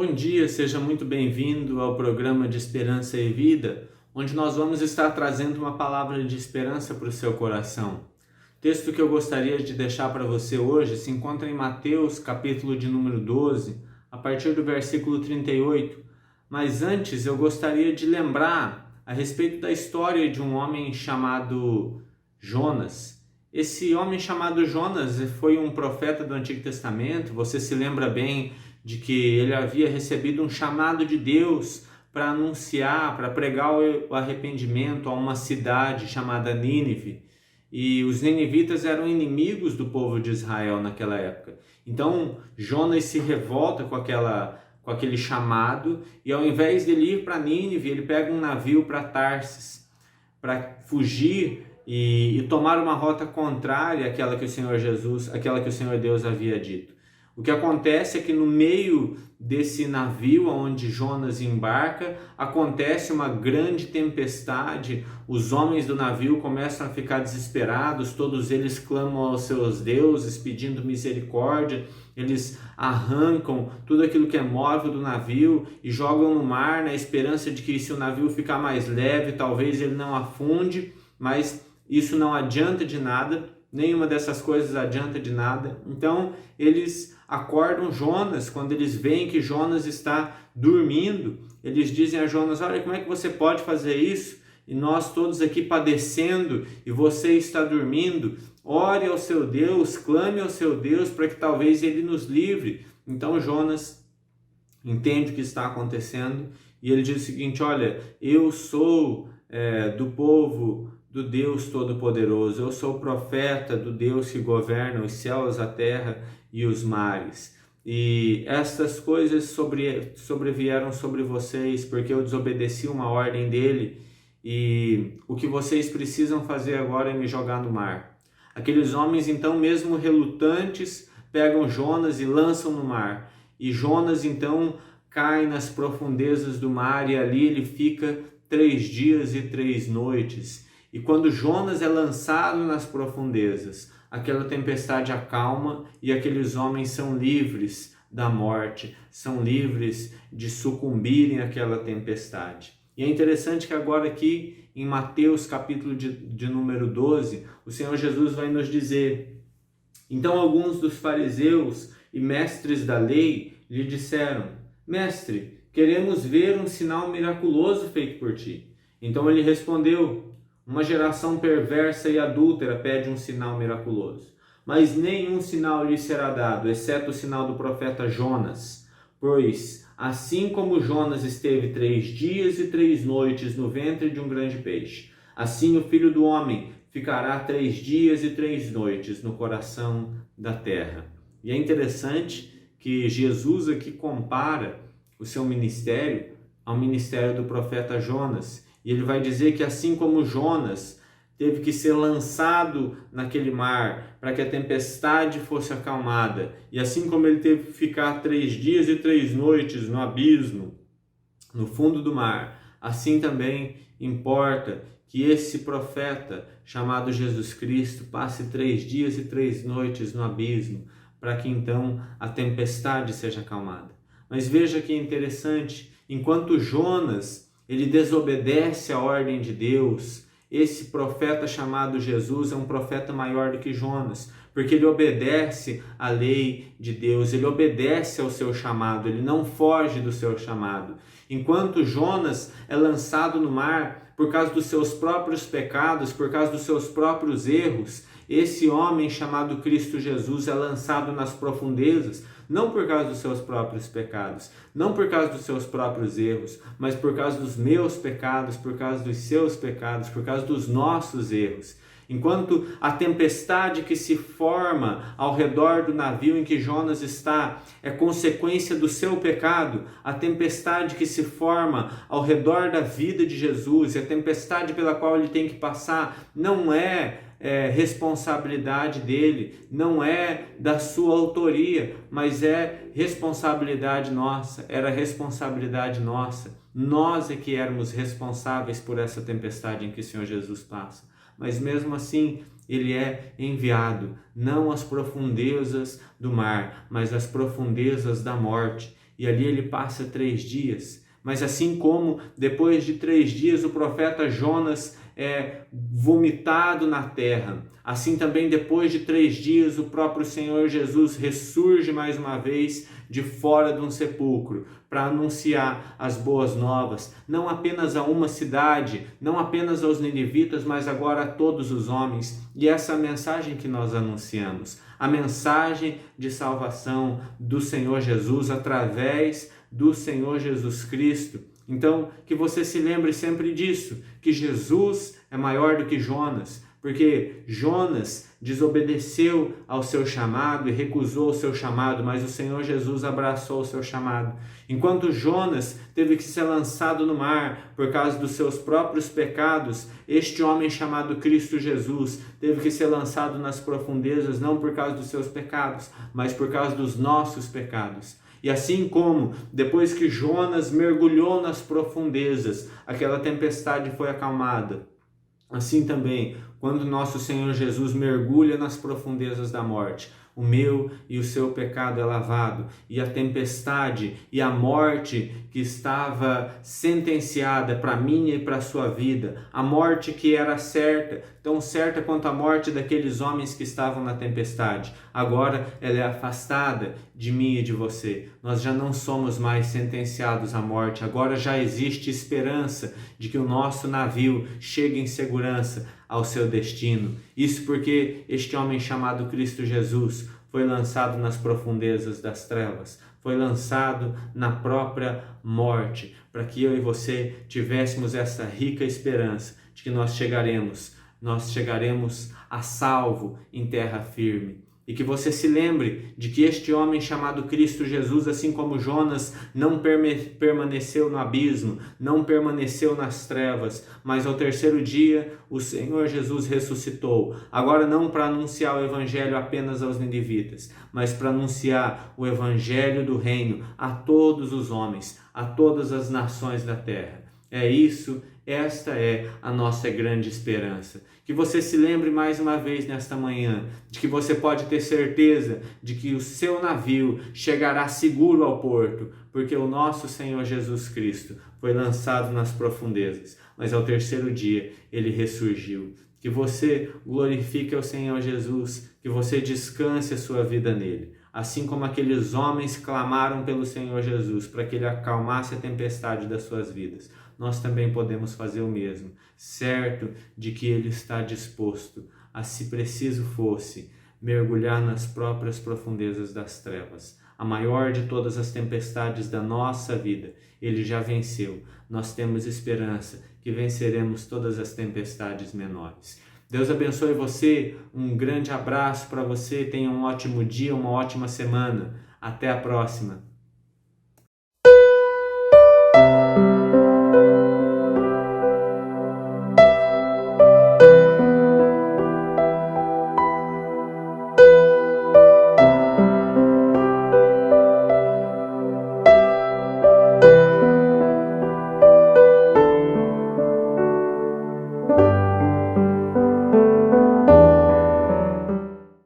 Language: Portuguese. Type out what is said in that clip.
Bom dia, seja muito bem-vindo ao programa de Esperança e Vida, onde nós vamos estar trazendo uma palavra de esperança para o seu coração. O texto que eu gostaria de deixar para você hoje se encontra em Mateus, capítulo de número 12, a partir do versículo 38. Mas antes eu gostaria de lembrar a respeito da história de um homem chamado Jonas. Esse homem chamado Jonas foi um profeta do Antigo Testamento. Você se lembra bem de que ele havia recebido um chamado de Deus para anunciar, para pregar o arrependimento a uma cidade chamada Nínive. E os ninivitas eram inimigos do povo de Israel naquela época. Então Jonas se revolta com aquele chamado, e ao invés dele ir para Nínive, ele pega um navio para Tarsis para fugir e tomar uma rota contrária àquela que o Senhor Deus havia dito. O que acontece é que no meio desse navio onde Jonas embarca, acontece uma grande tempestade. Os homens do navio começam a ficar desesperados, todos eles clamam aos seus deuses pedindo misericórdia. Eles arrancam tudo aquilo que é móvel do navio e jogam no mar na esperança de que, se o navio ficar mais leve, talvez ele não afunde, mas isso não adianta de nada. Nenhuma dessas coisas adianta de nada. Então eles acordam Jonas. Quando eles veem que Jonas está dormindo, eles dizem a Jonas: olha, como é que você pode fazer isso? E nós todos aqui padecendo e você está dormindo. Ore ao seu Deus, clame ao seu Deus para que talvez ele nos livre. Então Jonas entende o que está acontecendo e ele diz o seguinte: olha, eu sou do povo do Deus Todo-Poderoso, eu sou profeta do Deus que governa os céus, a terra e os mares. E estas coisas sobrevieram sobre vocês porque eu desobedeci uma ordem dele, e o que vocês precisam fazer agora é me jogar no mar. Aqueles homens, então, mesmo relutantes, pegam Jonas e lançam no mar. E Jonas, então, cai nas profundezas do mar, e ali ele fica 3 dias e 3 noites. E quando Jonas é lançado nas profundezas, aquela tempestade acalma e aqueles homens são livres da morte, são livres de sucumbirem àquela tempestade. E é interessante que agora aqui em Mateus capítulo de número 12, o Senhor Jesus vai nos dizer: então alguns dos fariseus e mestres da lei lhe disseram: mestre, queremos ver um sinal miraculoso feito por ti. Então ele respondeu: uma geração perversa e adúltera pede um sinal miraculoso, mas nenhum sinal lhe será dado, exceto o sinal do profeta Jonas. Pois, assim como Jonas esteve 3 dias e 3 noites no ventre de um grande peixe, assim o Filho do Homem ficará 3 dias e 3 noites no coração da terra. E é interessante que Jesus aqui compara o seu ministério ao ministério do profeta Jonas. E ele vai dizer que assim como Jonas teve que ser lançado naquele mar para que a tempestade fosse acalmada, e assim como ele teve que ficar 3 dias e 3 noites no abismo, no fundo do mar, assim também importa que esse profeta chamado Jesus Cristo passe 3 dias e 3 noites no abismo, para que então a tempestade seja acalmada. Mas veja que interessante, enquanto Jonas ele desobedece a ordem de Deus, esse profeta chamado Jesus é um profeta maior do que Jonas, porque ele obedece à lei de Deus, ele obedece ao seu chamado, ele não foge do seu chamado. Enquanto Jonas é lançado no mar por causa dos seus próprios pecados, por causa dos seus próprios erros, esse homem chamado Cristo Jesus é lançado nas profundezas, não por causa dos seus próprios pecados, não por causa dos seus próprios erros, mas por causa dos meus pecados, por causa dos seus pecados, por causa dos nossos erros. Enquanto a tempestade que se forma ao redor do navio em que Jonas está é consequência do seu pecado, a tempestade que se forma ao redor da vida de Jesus, e a tempestade pela qual ele tem que passar não é responsabilidade dele, não é da sua autoria, mas é responsabilidade nossa, era responsabilidade nossa. Nós é que éramos responsáveis por essa tempestade em que o Senhor Jesus passa. Mas mesmo assim, ele é enviado, não às profundezas do mar, mas às profundezas da morte. e ali ele passa 3 dias. Mas assim como depois de 3 dias o profeta Jonas é vomitado na terra, assim também depois de 3 dias o próprio Senhor Jesus ressurge mais uma vez de fora de um sepulcro para anunciar as boas novas, não apenas a uma cidade, não apenas aos ninivitas, mas agora a todos os homens. E essa é a mensagem que nós anunciamos, a mensagem de salvação do Senhor Jesus através do Senhor Jesus Cristo. Então, que você se lembre sempre disso, que Jesus é maior do que Jonas, porque Jonas desobedeceu ao seu chamado e recusou o seu chamado, mas o Senhor Jesus abraçou o seu chamado. Enquanto Jonas teve que ser lançado no mar por causa dos seus próprios pecados, este homem chamado Cristo Jesus teve que ser lançado nas profundezas, não por causa dos seus pecados, mas por causa dos nossos pecados. E assim como, depois que Jonas mergulhou nas profundezas, aquela tempestade foi acalmada, assim também, quando nosso Senhor Jesus mergulha nas profundezas da morte, o meu e o seu pecado é lavado, e a tempestade e a morte que estava sentenciada para a minha e para a sua vida, a morte que era certa, tão certa quanto a morte daqueles homens que estavam na tempestade, agora ela é afastada de mim e de você. Nós já não somos mais sentenciados à morte, agora já existe esperança de que o nosso navio chegue em segurança ao seu destino. Isso porque este homem chamado Cristo Jesus foi lançado nas profundezas das trevas, foi lançado na própria morte, para que eu e você tivéssemos essa rica esperança de que nós chegaremos a salvo em terra firme. E que você se lembre de que este homem chamado Cristo Jesus, assim como Jonas, não permaneceu no abismo, não permaneceu nas trevas, mas ao terceiro dia o Senhor Jesus ressuscitou. Agora não para anunciar o evangelho apenas aos ninivitas, mas para anunciar o evangelho do reino a todos os homens, a todas as nações da terra. Esta é a nossa grande esperança. Que você se lembre mais uma vez nesta manhã de que você pode ter certeza de que o seu navio chegará seguro ao porto, porque o nosso Senhor Jesus Cristo foi lançado nas profundezas, mas ao terceiro dia ele ressurgiu. Que você glorifique ao Senhor Jesus, que você descanse a sua vida nele. Assim como aqueles homens clamaram pelo Senhor Jesus para que ele acalmasse a tempestade das suas vidas, nós também podemos fazer o mesmo, certo de que ele está disposto a, se preciso fosse, mergulhar nas próprias profundezas das trevas. A maior de todas as tempestades da nossa vida, ele já venceu. Nós temos esperança que venceremos todas as tempestades menores. Deus abençoe você, um grande abraço para você, tenha um ótimo dia, uma ótima semana. Até a próxima.